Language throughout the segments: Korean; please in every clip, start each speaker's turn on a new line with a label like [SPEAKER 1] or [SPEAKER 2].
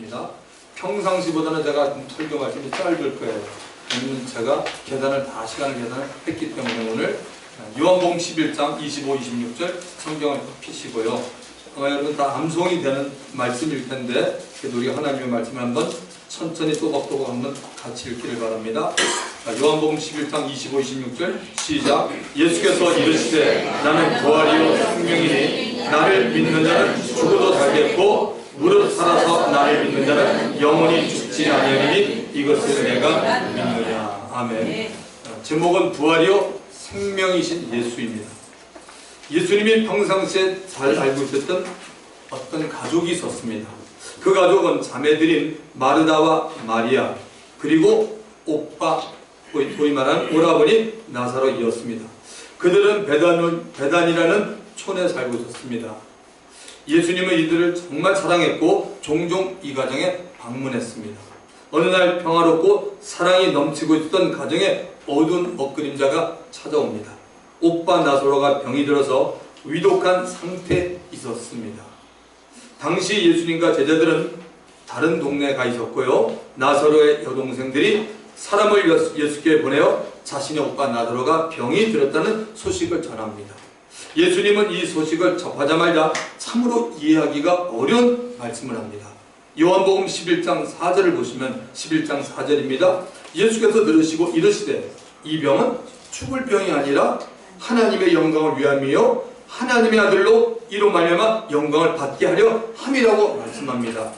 [SPEAKER 1] 하겠습니다. 평상시보다는 제가 설교 말씀이 짧을 거예요. 왜냐면 제가 시간을 계산을 했기 때문에 오늘 요한복음 11장 25, 26절 성경을 펴시고요. 여러분 다 암송이 되는 말씀일 텐데 그래도 우리가 하나님의 말씀을 한번 천천히 또박또박 한번 같이 읽기를 바랍니다. 요한복음 11장 25, 26절 시작. 예수께서 이르시되 나는 부활이요 생명이니 나를 믿는 자는 죽어도 살겠고 무릇 살아서 나를 믿는 자는 영원히 죽지 아니하리니 이것을 내가 믿느냐. 아멘. 제목은 부활이요 생명이신 예수입니다. 예수님이 평상시에 잘 알고 있었던 어떤 가족이 있었습니다. 그 가족은 자매들인 마르다와 마리아 그리고 오빠, 소위 말하는 오라버니 나사로이었습니다. 그들은 베단이라는 촌에 살고 있었습니다. 예수님은 이들을 정말 사랑했고 종종 이 가정에 방문했습니다. 어느 날 평화롭고 사랑이 넘치고 있던 가정에 어두운 먹그림자가 찾아옵니다. 오빠 나사로가 병이 들어서 위독한 상태에 있었습니다. 당시 예수님과 제자들은 다른 동네에 가 있었고요. 나사로의 여동생들이 사람을 예수께 보내어 자신의 오빠 나사로가 병이 들었다는 소식을 전합니다. 예수님은 이 소식을 접하자마자 참으로 이해하기가 어려운 말씀을 합니다. 요한복음 11장 4절을 보시면 11장 4절입니다. 예수께서 들으시고 이르시되 이 병은 죽을 병이 아니라 하나님의 영광을 위함이요 하나님의 아들로 이로 말미암아 영광을 받게 하려 함이라고 말씀합니다.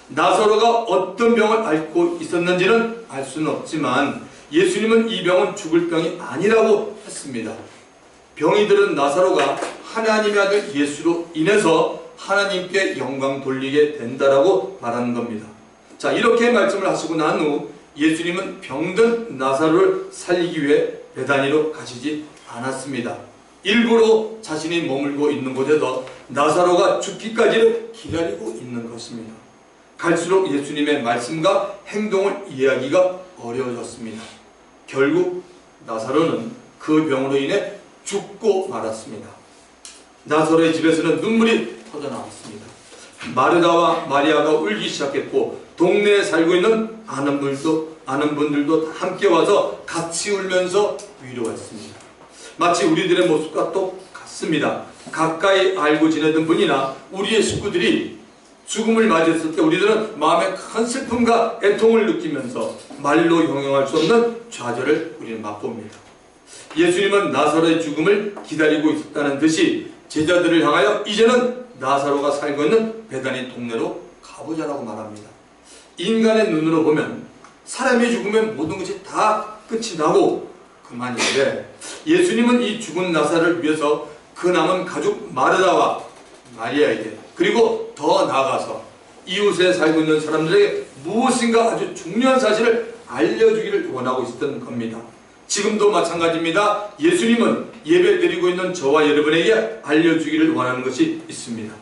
[SPEAKER 1] 나사로가 어떤 병을 앓고 있었는지는 알 수는 없지만 예수님은 이 병은 죽을 병이 아니라고 했습니다. 병이 들은 나사로가 하나님의 아들 예수로 인해서 하나님께 영광 돌리게 된다라고 말하는 겁니다. 자, 이렇게 말씀을 하시고 난 후 예수님은 병든 나사로를 살리기 위해 베다니로 가시지 않았습니다. 일부러 자신이 머물고 있는 곳에서 나사로가 죽기까지를 기다리고 있는 것입니다. 갈수록 예수님의 말씀과 행동을 이해하기가 어려워졌습니다. 결국 나사로는 그 병으로 인해 죽고 말았습니다. 나사로의 집에서는 눈물이 터져나왔습니다. 마르다와 마리아가 울기 시작했고 동네에 살고 있는 아는 분들도 함께 와서 같이 울면서 위로했습니다. 마치 우리들의 모습과 똑같습니다. 가까이 알고 지내던 분이나 우리의 식구들이 죽음을 맞이했을 때 우리들은 마음에 큰 슬픔과 애통을 느끼면서 말로 형용할 수 없는 좌절을 우리는 맛봅니다. 예수님은 나사로의 죽음을 기다리고 있었다는 듯이 제자들을 향하여 이제는 나사로가 살고 있는 베다니 동네로 가보자라고 말합니다. 인간의 눈으로 보면 사람이 죽으면 모든 것이 다 끝이 나고 그만인데 예수님은 이 죽은 나사로를 위해서 그 남은 가족 마르다와 마리아에게 그리고 더 나아가서 이웃에 살고 있는 사람들에게 무엇인가 아주 중요한 사실을 알려주기를 원하고 있었던 겁니다. 지금도 마찬가지입니다. 예수님은 예배드리고 있는 저와 여러분에게 알려주기를 원하는 것이 있습니다.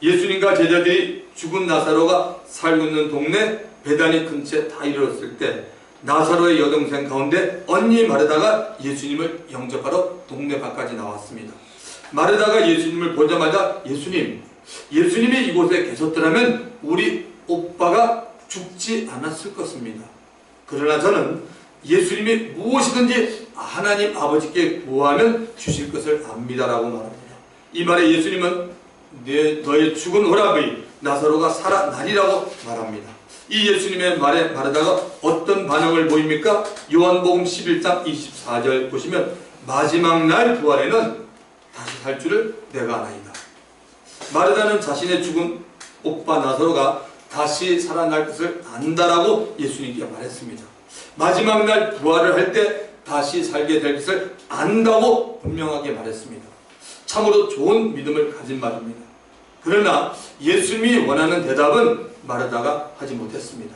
[SPEAKER 1] 예수님과 제자들이 죽은 나사로가 살고 있는 동네 베다니 근처에 다 이르렀을 때 나사로의 여동생 가운데 언니 마르다가 예수님을 영접하러 동네 밖까지 나왔습니다. 마르다가 예수님을 보자마자 예수님이 이곳에 계셨더라면 우리 오빠가 죽지 않았을 것입니다. 그러나 저는 예수님이 무엇이든지 하나님 아버지께 구하면 주실 것을 압니다라고 말합니다. 이 말에 예수님은 너의 죽은 오라버니 나사로가 살아나리라고 말합니다. 이 예수님의 말에 마르다가 어떤 반응을 보입니까? 요한복음 11장 24절 보시면 마지막 날 부활에는 다시 살 줄을 내가 아나이다. 마르다는 자신의 죽은 오빠 나사로가 다시 살아날 것을 안다라고 예수님께 말했습니다. 마지막 날 부활을 할 때 다시 살게 될 것을 안다고 분명하게 말했습니다. 참으로 좋은 믿음을 가진 말입니다. 그러나 예수님이 원하는 대답은 마르다가 하지 못했습니다.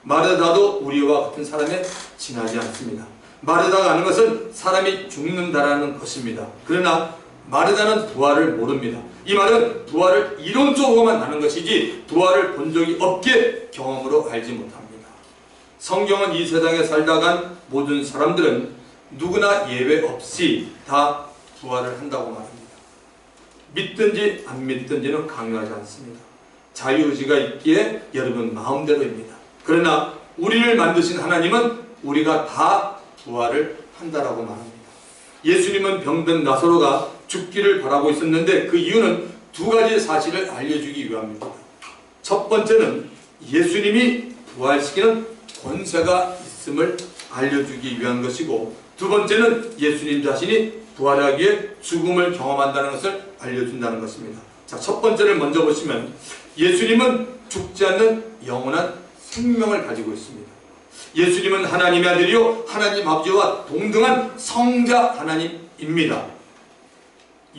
[SPEAKER 1] 마르다도 우리와 같은 사람에 지나지 않습니다. 마르다가 아는 것은 사람이 죽는다라는 것입니다. 그러나 마르다는 부활을 모릅니다. 이 말은 부활을 이론적으로만 아는 것이지 부활을 본 적이 없게 경험으로 알지 못합니다. 성경은 이 세상에 살다 간 모든 사람들은 누구나 예외 없이 다 부활을 한다고 말합니다. 믿든지 안 믿든지는 강요하지 않습니다. 자유의지가 있기에 여러분 마음대로입니다. 그러나 우리를 만드신 하나님은 우리가 다 부활을 한다라고 말합니다. 예수님은 병든 나사로가 죽기를 바라고 있었는데 그 이유는 두 가지 사실을 알려주기 위함입니다. 첫 번째는 예수님이 부활시키는 권세가 있음을 알려주기 위한 것이고, 두 번째는 예수님 자신이 부활하기 위해 죽음을 경험한다는 것을 알려준다는 것입니다. 자, 첫 번째를 먼저 보시면 예수님은 죽지 않는 영원한 생명을 가지고 있습니다. 예수님은 하나님의 아들이요 하나님 아버지와 동등한 성자 하나님입니다.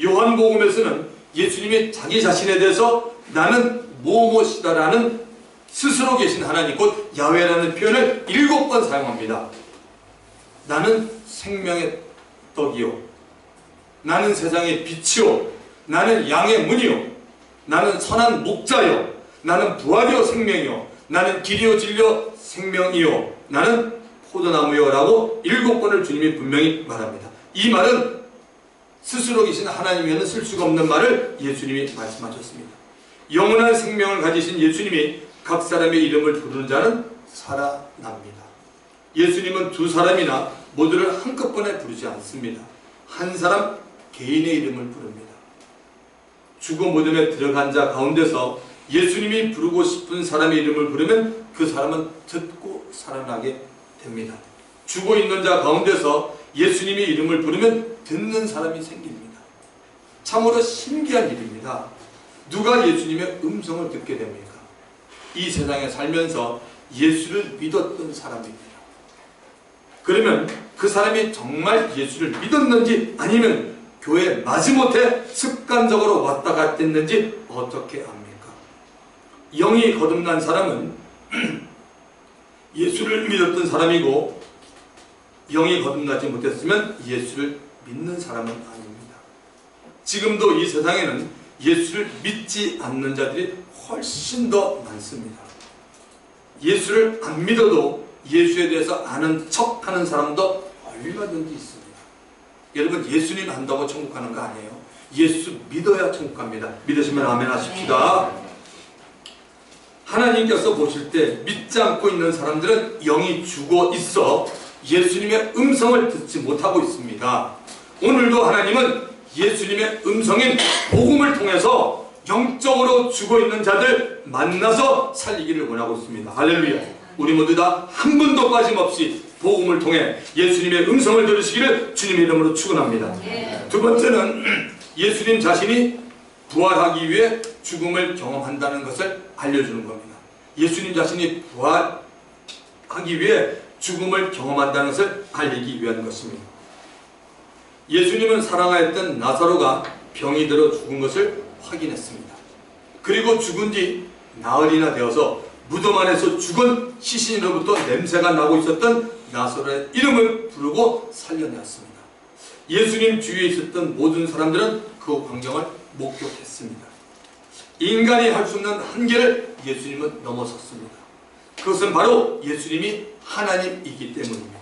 [SPEAKER 1] 요한복음에서는 예수님이 자기 자신에 대해서 나는 무엇이다라는 스스로 계신 하나님 곧 야훼라는 표현을 7번 사용합니다. 나는 생명의 떡이요, 나는 세상의 빛이요, 나는 양의 문이요, 나는 선한 목자요, 나는 부활이요 생명이요, 나는 길이요 진리요 생명이요, 나는 포도나무요 라고 7번을 주님이 분명히 말합니다. 이 말은 스스로 계신 하나님에는 쓸 수가 없는 말을 예수님이 말씀하셨습니다. 영원한 생명을 가지신 예수님이 각 사람의 이름을 부르는 자는 살아납니다. 예수님은 두 사람이나 모두를 한꺼번에 부르지 않습니다. 한 사람 개인의 이름을 부릅니다. 죽음 무덤에 들어간 자 가운데서 예수님이 부르고 싶은 사람의 이름을 부르면 그 사람은 듣고 살아나게 됩니다. 죽어 있는 자 가운데서 예수님의 이름을 부르면 듣는 사람이 생깁니다. 참으로 신기한 일입니다. 누가 예수님의 음성을 듣게 됩니까? 이 세상에 살면서 예수를 믿었던 사람입니다. 그러면 그 사람이 정말 예수를 믿었는지 아니면 교회에 마지못해 습관적으로 왔다 갔다 했는지 어떻게 압니까? 영이 거듭난 사람은 예수를 믿었던 사람이고, 영이 거듭나지 못했으면 예수를 믿는 사람은 아닙니다. 지금도 이 세상에는 예수를 믿지 않는 자들이 훨씬 더 많습니다. 예수를 안 믿어도 예수에 대해서 아는 척하는 사람도 얼마든지 있습니다. 여러분, 예수님 안다고 천국 가는 거 아니에요. 예수 믿어야 천국 갑니다. 믿으시면 아멘 하십시다. 하나님께서 보실 때 믿지 않고 있는 사람들은 영이 죽어 있어 예수님의 음성을 듣지 못하고 있습니다. 오늘도 하나님은 예수님의 음성인 복음을 통해서 영적으로 죽어 있는 자들 만나서 살리기를 원하고 있습니다. 할렐루야. 우리 모두 다 한 분도 빠짐없이 복음을 통해 예수님의 음성을 들으시기를 주님의 이름으로 축원합니다. 두 번째는 예수님 자신이 부활하기 위해 죽음을 경험한다는 것을 알려주는 겁니다. 예수님 자신이 부활하기 위해 죽음을 경험한다는 것을 알리기 위한 것입니다. 예수님은 사랑하였던 나사로가 병이 들어 죽은 것을 확인했습니다. 그리고 죽은 지 나흘이나 되어서 무덤 안에서 죽은 시신으로부터 냄새가 나고 있었던 나사로의 이름을 부르고 살려내었습니다. 예수님 주위에 있었던 모든 사람들은 그 광경을 목격했습니다. 인간이 할 수 없는 한계를 예수님은 넘어섰습니다. 그것은 바로 예수님이 하나님이기 때문입니다.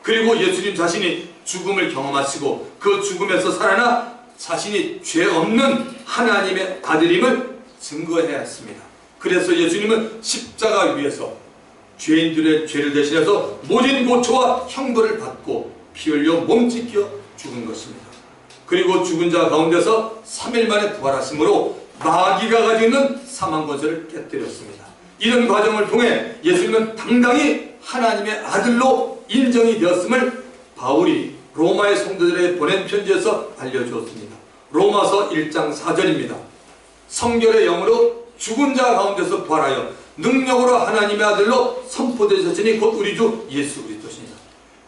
[SPEAKER 1] 그리고 예수님 자신이 죽음을 경험하시고 그 죽음에서 살아나 자신이 죄 없는 하나님의 아들임을 증거해야 했습니다. 그래서 예수님은 십자가 위에서 죄인들의 죄를 대신해서 모진 고초와 형벌을 받고 피 흘려 몸 찢겨 죽은 것입니다. 그리고 죽은 자 가운데서 3일 만에 부활하심으로 마귀가 가지고 있는 사망 권세를 깨뜨렸습니다. 이런 과정을 통해 예수님은 당당히 하나님의 아들로 인정이 되었음을 바울이 로마의 성도들에게 보낸 편지에서 알려주었습니다. 로마서 1장 4절입니다. 성결의 영으로 죽은 자 가운데서 부활하여 능력으로 하나님의 아들로 선포되셨으니 곧 우리 주 예수 그리스도시니라.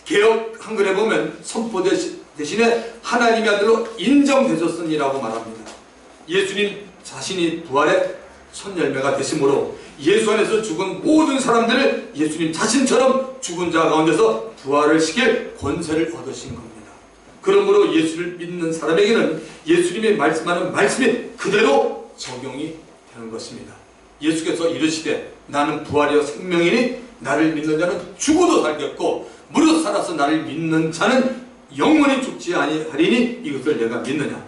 [SPEAKER 1] 개역 한글에 보면 선포되시네 하나님의 아들로 인정되셨으니라고 말합니다. 예수님 자신이 부활의 첫 열매가 되심으로 예수 안에서 죽은 모든 사람들을 예수님 자신처럼 죽은 자 가운데서 부활을 시킬 권세를 얻으신 겁니다. 그러므로 예수를 믿는 사람에게는 예수님이 말씀하는 말씀이 그대로 적용이 되는 것입니다. 예수께서 이르시되 나는 부활이요 생명이니 나를 믿는 자는 죽어도 살겠고 무릇 살아서 나를 믿는 자는 영원히 죽지 아니하리니 이것을 내가 믿느냐.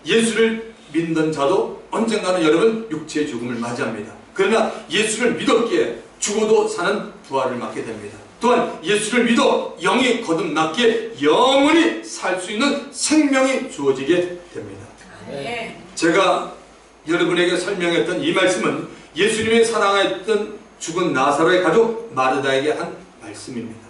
[SPEAKER 1] 예수를 믿는 자도 언젠가는 여러분 육체의 죽음을 맞이합니다. 그러나 예수를 믿었기에 죽어도 사는 부활을 맞게 됩니다. 또한 예수를 믿어 영이 거듭났기에 영원히 살 수 있는 생명이 주어지게 됩니다. 제가 여러분에게 설명했던 이 말씀은 예수님이 사랑했던 죽은 나사로의 가족 마르다에게 한 말씀입니다.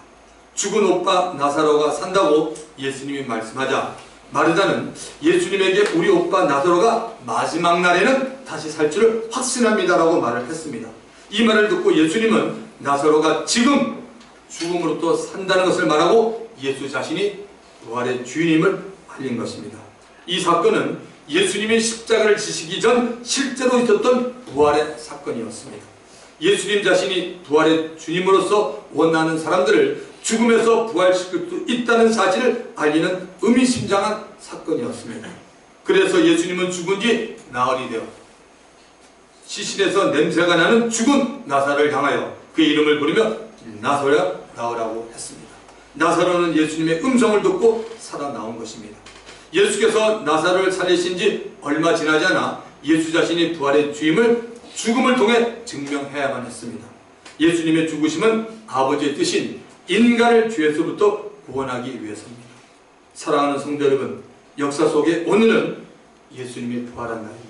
[SPEAKER 1] 죽은 오빠 나사로가 산다고 예수님이 말씀하자 마르다는 예수님에게 우리 오빠 나사로가 마지막 날에는 다시 살 줄을 확신합니다 라고 말을 했습니다. 이 말을 듣고 예수님은 나사로가 지금 죽음으로부터 산다는 것을 말하고 예수 자신이 부활의 주인임을 알린 것입니다. 이 사건은 예수님이 십자가를 지시기 전 실제로 있었던 부활의 사건이었습니다. 예수님 자신이 부활의 주님으로서 원하는 사람들을 죽음에서 부활시킬 수 있다는 사실을 알리는 의미심장한 사건이었습니다. 그래서 예수님은 죽은 뒤 나흘이 되어 시신에서 냄새가 나는 죽은 나사로를 향하여 그의 이름을 부르며 나사로야 나오라고 했습니다. 나사로는 예수님의 음성을 듣고 살아나온 것입니다. 예수께서 나사로를 살리신 지 얼마 지나지 않아 예수 자신이 부활의 주임을 죽음을 통해 증명해야만 했습니다. 예수님의 죽으심은 아버지의 뜻인 인간을 죄에서부터 구원하기 위해서입니다. 사랑하는 성도 여러분, 역사 속에 오늘은 예수님이 부활한 날입니다.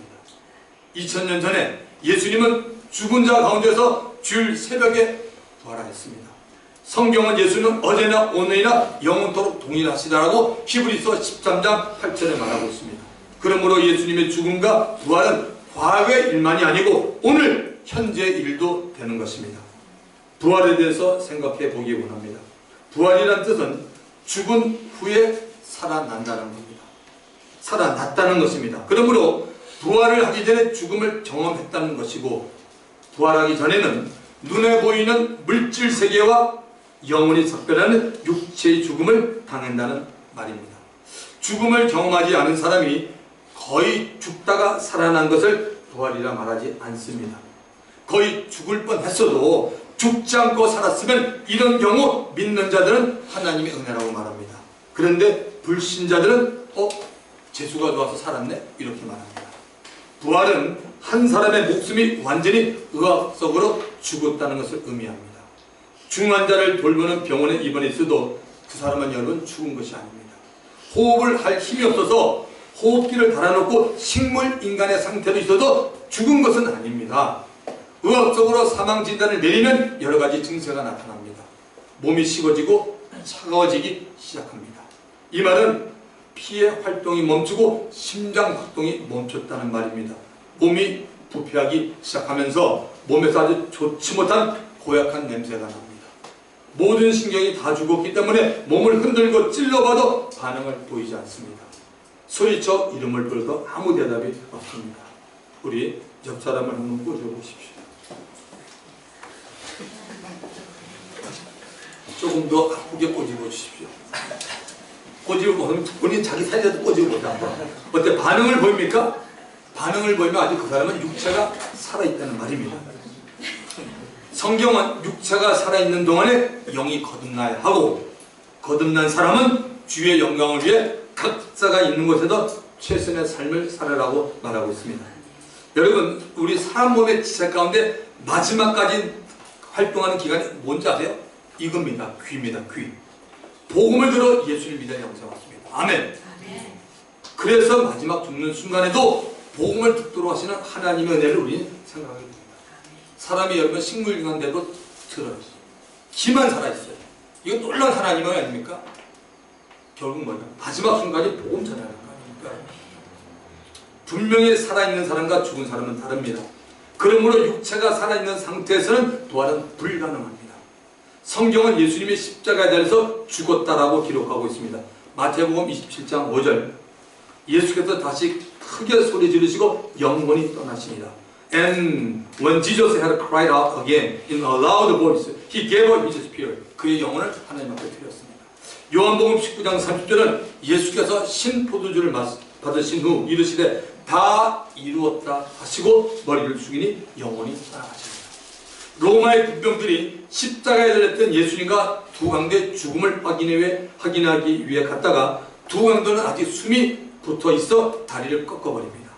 [SPEAKER 1] 2000년 전에 예수님은 죽은 자 가운데서 주일 새벽에 부활하였습니다. 성경은 예수는 어제나 오늘이나 영원토록 동일하시다라고 히브리서 13장 8절에 말하고 있습니다. 그러므로 예수님의 죽음과 부활은 과거의 일만이 아니고 오늘 현재의 일도 되는 것입니다. 부활에 대해서 생각해 보기 원합니다. 부활이란 뜻은 죽은 후에 살아난다는 겁니다. 살아났다는 것입니다. 그러므로 부활을 하기 전에 죽음을 경험했다는 것이고 부활하기 전에는 눈에 보이는 물질 세계와 영혼이 삭별하는 육체의 죽음을 당한다는 말입니다. 죽음을 경험하지 않은 사람이 거의 죽다가 살아난 것을 부활이라 말하지 않습니다. 거의 죽을 뻔했어도 죽지 않고 살았으면 이런 경우 믿는 자들은 하나님의 은혜라고 말합니다. 그런데 불신자들은 재수가 좋아서 살았네? 이렇게 말합니다. 부활은 한 사람의 목숨이 완전히 의학적으로 죽었다는 것을 의미합니다. 중환자를 돌보는 병원에 입원했어도 그 사람은 여러분 죽은 것이 아닙니다. 호흡을 할 힘이 없어서 호흡기를 달아놓고 식물인간의 상태로 있어도 죽은 것은 아닙니다. 의학적으로 사망 진단을 내리면 여러 가지 증세가 나타납니다. 몸이 식어지고 차가워지기 시작합니다. 이 말은 피의 활동이 멈추고 심장 활동이 멈췄다는 말입니다. 몸이 부패하기 시작하면서 몸에서 아주 좋지 못한 고약한 냄새가 납니다. 모든 신경이 다 죽었기 때문에 몸을 흔들고 찔러봐도 반응을 보이지 않습니다. 소리쳐 이름을 불러도 아무 대답이 없습니다. 우리 옆 사람을 한번 꼬집어보십시오. 조금 더 아프게 꼬집어 주십시오. 꼬집어보면 본인 자기 살려도 꼬집어보자. 어때? 반응을 보입니까? 반응을 보이면 아직 그 사람은 육체가 살아있다는 말입니다. 성경은 육체가 살아있는 동안에 영이 거듭나야 하고 거듭난 사람은 주의 영광을 위해 각자가 있는 곳에서 최선의 삶을 살아라고 말하고 있습니다. 여러분, 우리 사람 몸의 지체 가운데 마지막까지 활동하는 기간이 뭔지 아세요? 이겁니다. 귀입니다. 귀. 복음을 들어 예수를 믿어 영생 왔습니다. 아멘. 그래서 마지막 죽는 순간에도 복음을 듣도록 하시는 하나님의 은혜를 우리는 생각하게 됩니다. 사람이 여러분 식물인간데도 들어요. 기만 살아있어요. 이거 놀라운 하나님의 은혜 아닙니까? 결국 뭐냐? 마지막 순간이 복음 전하는 거 아닙니까? 분명히 살아있는 사람과 죽은 사람은 다릅니다. 그러므로 육체가 살아있는 상태에서는 부활은 불가능합니다. 성경은 예수님이 십자가에 달려서 죽었다라고 기록하고 있습니다. 마태복음 27장 5절 예수께서 다시 크게 소리 지르시고 영원히 떠나십니다. And when Jesus had cried out again in a loud voice, he gave up his spirit. 그의 영혼을 하나님 앞에 드렸습니다. 요한복음 19장 30절은 예수께서 신포도주를 받으신 후 이르시되 다 이루었다 하시고 머리를 숙이니 영혼이 떠나가십니다. 로마의 군병들이 십자가에 달렸던 예수님과 두 강도의 죽음을 확인하기 위해 갔다가 두 강도는 아직 숨이 붙어 있어 다리를 꺾어버립니다.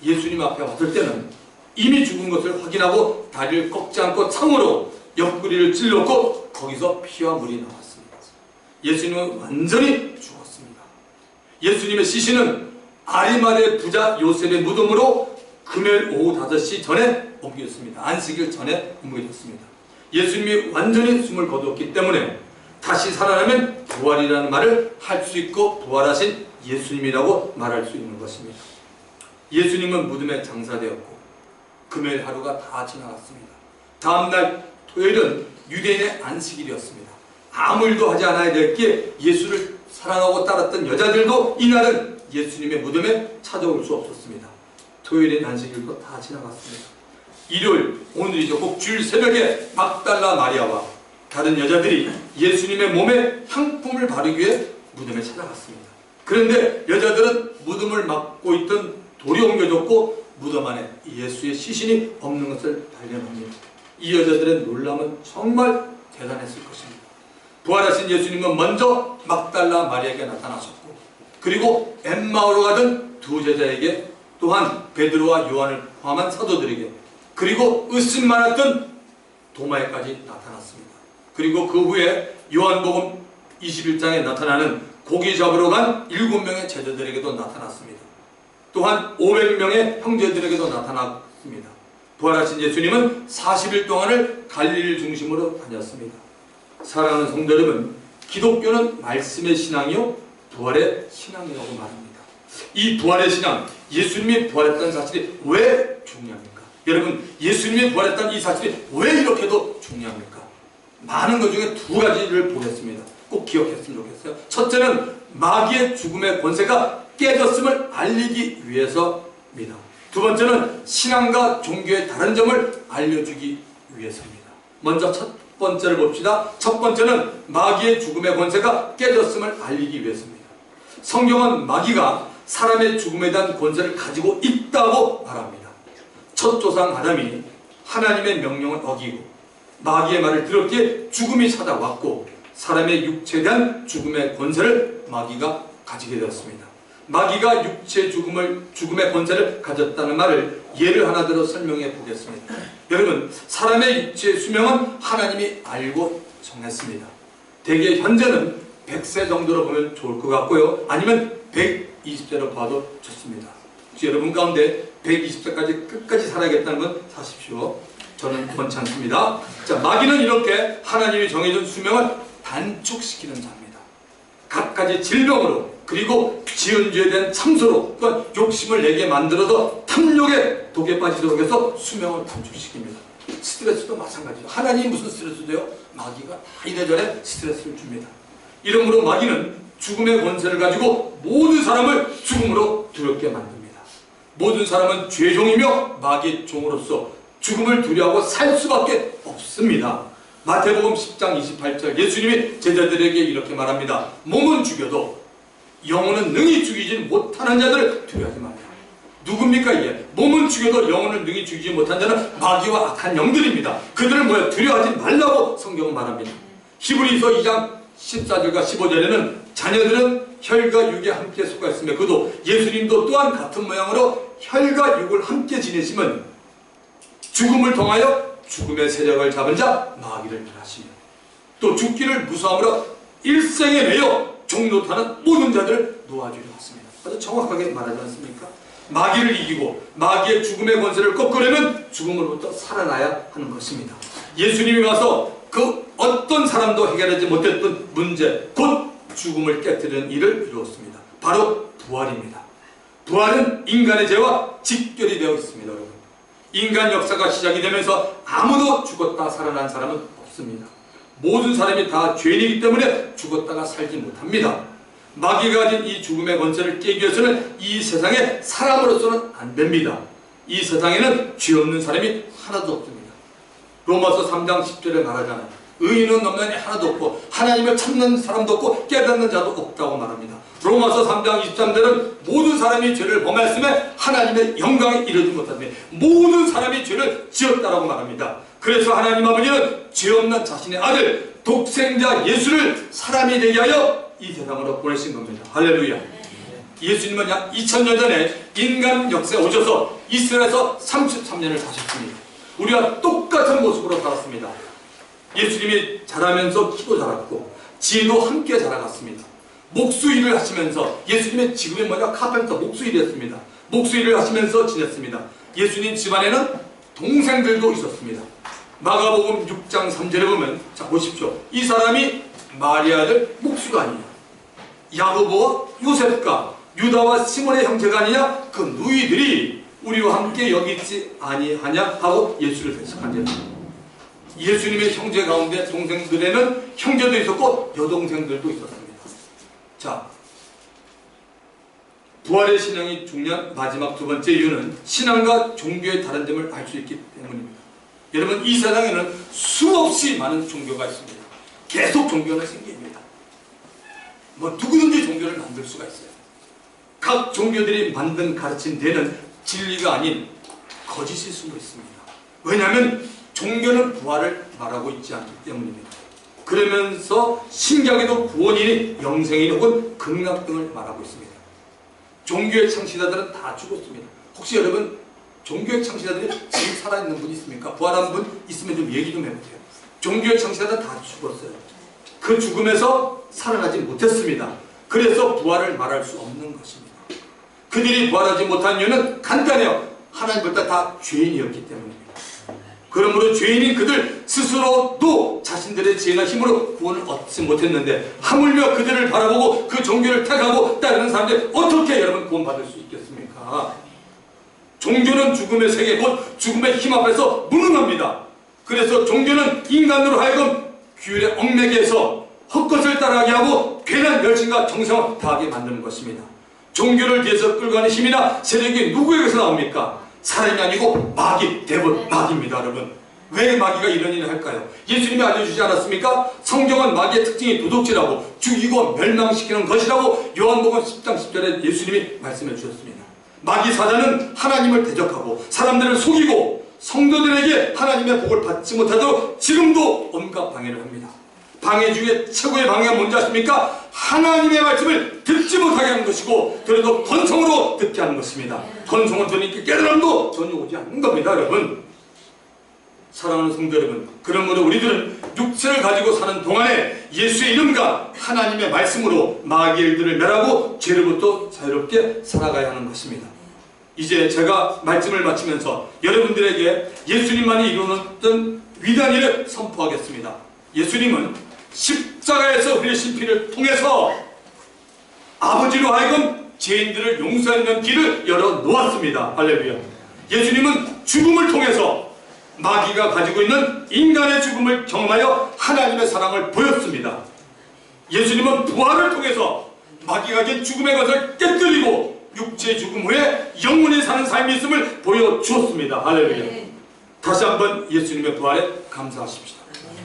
[SPEAKER 1] 예수님 앞에 왔을 때는 이미 죽은 것을 확인하고 다리를 꺾지 않고 창으로 옆구리를 찔렀고 거기서 피와 물이 나왔습니다. 예수님은 완전히 죽었습니다. 예수님의 시신은 아리마대 부자 요셉의 무덤으로 금요일 오후 5시 전에 옮겼습니다. 안식일 전에 옮겨졌습니다. 예수님이 완전히 숨을 거두었기 때문에 다시 살아나면 부활이라는 말을 할 수 있고 부활하신 예수님이라고 말할 수 있는 것입니다. 예수님은 무덤에 장사되었고 금요일 하루가 다 지나갔습니다. 다음날 토요일은 유대인의 안식일이었습니다. 아무 일도 하지 않아야 됐기에 예수를 사랑하고 따랐던 여자들도 이날은 예수님의 무덤에 찾아올 수 없었습니다. 토요일의 안식일도 다 지나갔습니다. 일요일, 오늘이죠. 꼭 주일 새벽에 막달라 마리아와 다른 여자들이 예수님의 몸에 향품을 바르기 위해 무덤에 찾아갔습니다. 그런데 여자들은 무덤을 막고 있던 돌이 옮겨졌고 무덤 안에 예수의 시신이 없는 것을 발견합니다. 이 여자들의 놀람은 정말 대단했을 것입니다. 부활하신 예수님은 먼저 막달라 마리아에게 나타나셨고 그리고 엠마오로 가던 두 제자에게 또한 베드로와 요한을 포함한 사도들에게 그리고 의심 많았던 도마에까지 나타났습니다. 그리고 그 후에 요한복음 21장에 나타나는 고기 잡으러 간 7명의 제자들에게도 나타났습니다. 또한 500명의 형제들에게도 나타났습니다. 부활하신 예수님은 40일 동안을 갈릴리를 중심으로 다녔습니다. 사랑하는 성도 여러분, 기독교는 말씀의 신앙이요 부활의 신앙이라고 말합니다. 이 부활의 신앙, 예수님이 부활했다는 사실이 왜 중요합니까? 여러분, 예수님이 부활했다는 이 사실이 왜 이렇게도 중요합니까? 많은 것 중에 두 가지를 보겠습니다. 꼭 기억했으면 좋겠어요. 첫째는 마귀의 죽음의 권세가 깨졌음을 알리기 위해서입니다. 두 번째는 신앙과 종교의 다른 점을 알려주기 위해서입니다. 먼저 첫 번째를 봅시다. 첫 번째는 마귀의 죽음의 권세가 깨졌음을 알리기 위해서입니다. 성경은 마귀가 사람의 죽음에 대한 권세를 가지고 있다고 말합니다. 첫 조상 아담이 하나님의 명령을 어기고 마귀의 말을 들었기에 죽음이 찾아왔고 사람의 육체에 대한 죽음의 권세를 마귀가 가지게 되었습니다. 마귀가 육체 죽음의 권세를 가졌다는 말을 예를 하나 들어 설명해 보겠습니다. 여러분, 사람의 육체의 수명은 하나님이 알고 정했습니다. 대개 현재는 100세 정도로 보면 좋을 것 같고요. 아니면 120세로 봐도 좋습니다. 혹시 여러분 가운데 120세까지 끝까지 살아야겠다는 건 사십시오. 저는 원치 않습니다. 자, 마귀는 이렇게 하나님이 정해준 수명을 단축시키는 자입니다. 갖가지 질병으로 그리고 지은 죄에 대한 참소로 또한 욕심을 내게 만들어서 탐욕의 독에 빠지도록 해서 수명을 단축시킵니다. 스트레스도 마찬가지죠. 하나님이 무슨 스트레스 줘요? 마귀가 다 이래저래 스트레스를 줍니다. 이러므로 마귀는 죽음의 권세를 가지고 모든 사람을 죽음으로 두렵게 만듭니다. 모든 사람은 죄종이며 마귀의 종으로서 죽음을 두려워하고 살 수밖에 없습니다. 마태복음 10장 28절 예수님이 제자들에게 이렇게 말합니다. 몸은 죽여도 영혼은 능히 죽이지 못하는 자들을 두려워하지 말라. 누굽니까 이게? 몸은 죽여도 영혼을 능히 죽이지 못한 자는 마귀와 악한 영들입니다. 그들을 뭐야? 두려워하지 말라고 성경은 말합니다. 히브리서 2장 14절과 15절에는 자녀들은 혈과 육에 함께 속하 있으며 그도 예수님도 또한 같은 모양으로 혈과 육을 함께 지내심은 죽음을 통하여 죽음의 세력을 잡은 자 마귀를 멸하시며 또 죽기를 무서함으로 일생에 매여 종노타는 모든 자들을 놓아주려 하십니다. 아주 정확하게 말하지 않습니까? 마귀를 이기고 마귀의 죽음의 권세를 꺾으려면 죽음으로부터 살아나야 하는 것입니다. 예수님이 와서 그 어떤 사람도 해결하지 못했던 문제 곧 죽음을 깨뜨리는 일을 이루었습니다. 바로 부활입니다. 부활은 인간의 죄와 직결이 되어 있습니다. 여러분, 인간 역사가 시작이 되면서 아무도 죽었다 살아난 사람은 없습니다. 모든 사람이 다 죄인이기 때문에 죽었다가 살지 못합니다. 마귀가 가진 이 죽음의 권세를 깨기 위해서는 이 세상에 사람으로서는 안 됩니다. 이 세상에는 죄 없는 사람이 하나도 없습니다. 로마서 3장 10절에 말하잖아요. 의인은 없는 하나도 없고 하나님을 찾는 사람도 없고 깨닫는 자도 없다고 말합니다. 로마서 3장 23절은 모든 사람이 죄를 범했음에 하나님의 영광에 이르지 못하며 모든 사람이 죄를 지었다라고 말합니다. 그래서 하나님 아버지는 죄 없는 자신의 아들 독생자 예수를 사람이 되게 하여 이 세상으로 보내신 겁니다. 할렐루야. 예수님은 약 2000년 전에 인간 역사에 오셔서 이스라엘에서 33년을 사셨습니다. 우리와 똑같은 모습으로 살았습니다. 예수님이 자라면서 키도 자랐고 지혜도 함께 자라갔습니다. 목수일을 하시면서 예수님의 직업이 뭐냐? 카펜터, 목수일이었습니다. 목수일을 하시면서 지냈습니다. 예수님 집안에는 동생들도 있었습니다. 마가복음 6장 3절에 보면, 자 보십시오. 이 사람이 마리아 아들 목수가 아니냐, 야고보와 요셉과 유다와 시몬의 형제가 아니냐, 그 누이들이 우리와 함께 여기 있지 아니하냐 하고 예수를 대적한 자. 예수님의 형제 가운데 동생들에는 형제도 있었고 여동생들도 있었습니다. 자, 부활의 신앙이 중요한 마지막 두 번째 이유는 신앙과 종교의 다른 점을 알 수 있기 때문입니다. 여러분, 이 세상에는 수없이 많은 종교가 있습니다. 계속 종교는 생깁니다. 뭐 누구든지 종교를 만들 수가 있어요. 각 종교들이 만든 가르친 데는 진리가 아닌 거짓이 숨어 있습니다. 왜냐하면 종교는 부활을 말하고 있지 않기 때문입니다. 그러면서 신약에도 구원이니 영생이니 혹은 극락 등을 말하고 있습니다. 종교의 창시자들은 다 죽었습니다. 혹시 여러분 종교의 창시자들이 지금 살아있는 분 있습니까? 부활한 분 있으면 좀 얘기 좀 해보세요. 종교의 창시자들은 다 죽었어요. 그 죽음에서 살아나지 못했습니다. 그래서 부활을 말할 수 없는 것입니다. 그들이 부활하지 못한 이유는 간단해요. 하나님보다 다 죄인이었기 때문입니다. 그러므로 죄인인 그들 스스로도 자신들의 지혜나 힘으로 구원을 얻지 못했는데 하물며 그들을 바라보고 그 종교를 택하고 따르는 사람들이 어떻게 여러분 구원받을 수 있겠습니까? 종교는 죽음의 세계 곧 죽음의 힘 앞에서 무능합니다. 그래서 종교는 인간으로 하여금 규율의 얽매개에서 헛것을 따라하게 하고 괜한 열심과 정성을 다하게 만드는 것입니다. 종교를 뒤에서 끌고 가는 힘이나 세력이 누구에게서 나옵니까? 사람이 아니고 마귀, 대부분 마귀입니다. 여러분, 왜 마귀가 이런 일을 할까요? 예수님이 알려주지 않았습니까? 성경은 마귀의 특징이 도둑질하고 죽이고 멸망시키는 것이라고 요한복음 10장 10절에 예수님이 말씀해 주셨습니다. 마귀 사자는 하나님을 대적하고 사람들을 속이고 성도들에게 하나님의 복을 받지 못하도록 지금도 온갖 방해를 합니다. 방해 중에 최고의 방해가 뭔지 아십니까? 하나님의 말씀을 듣지 못하게 하는 것이고 그래도 건성으로 듣게 하는 것입니다. 건성을 들으니까 깨달음도 전혀 오지 않는 겁니다. 여러분, 사랑하는 성도 여러분, 그러므로 우리들은 육체를 가지고 사는 동안에 예수의 이름과 하나님의 말씀으로 마귀의 일들을 멸하고 죄로부터 자유롭게 살아가야 하는 것입니다. 이제 제가 말씀을 마치면서 여러분들에게 예수님만이 이루었던 위대한 일을 선포하겠습니다. 예수님은 십자가에서 흘리신 피를 통해서 아버지로 하여금 죄인들을 용서하는 길을 열어놓았습니다. 할렐루야. 예수님은 죽음을 통해서 마귀가 가지고 있는 인간의 죽음을 경험하여 하나님의 사랑을 보였습니다. 예수님은 부활을 통해서 마귀가 가진 죽음의 것을 깨뜨리고 육체의 죽음 후에 영원히 사는 삶이 있음을 보여주었습니다. 할렐루야. 다시 한번 예수님의 부활에 감사하십시다.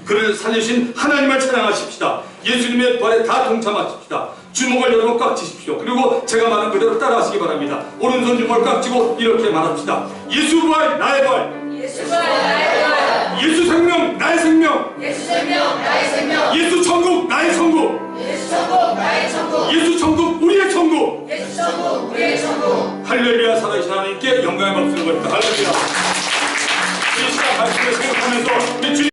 [SPEAKER 1] 그를 살리신 하나님을 찬양하십시다. 예수님의 부활에 다 동참하십시다. 주먹을 여러분 꽉 쥐십시오. 그리고 제가 말한 그대로 따라하시기 바랍니다. 오른손 주먹을 꽉 쥐고 이렇게 말합시다. 예수 부활 나의 부활,
[SPEAKER 2] 예수 부활 나의 부활,
[SPEAKER 1] 예수 생명 나의 생명,
[SPEAKER 2] 예수 생명 나의 생명,
[SPEAKER 1] 예수 천국 나의 천국,
[SPEAKER 2] 예수 천국 나의 천국,
[SPEAKER 1] 예수 천국 우리의 천국,
[SPEAKER 2] 예수 천국 우리의 천국.
[SPEAKER 1] 할렐루야. 살아계신 하나님께 영광의 박수를 드립니다. 할렐루야. 이 시간 말씀을 생각하면서 우리 주님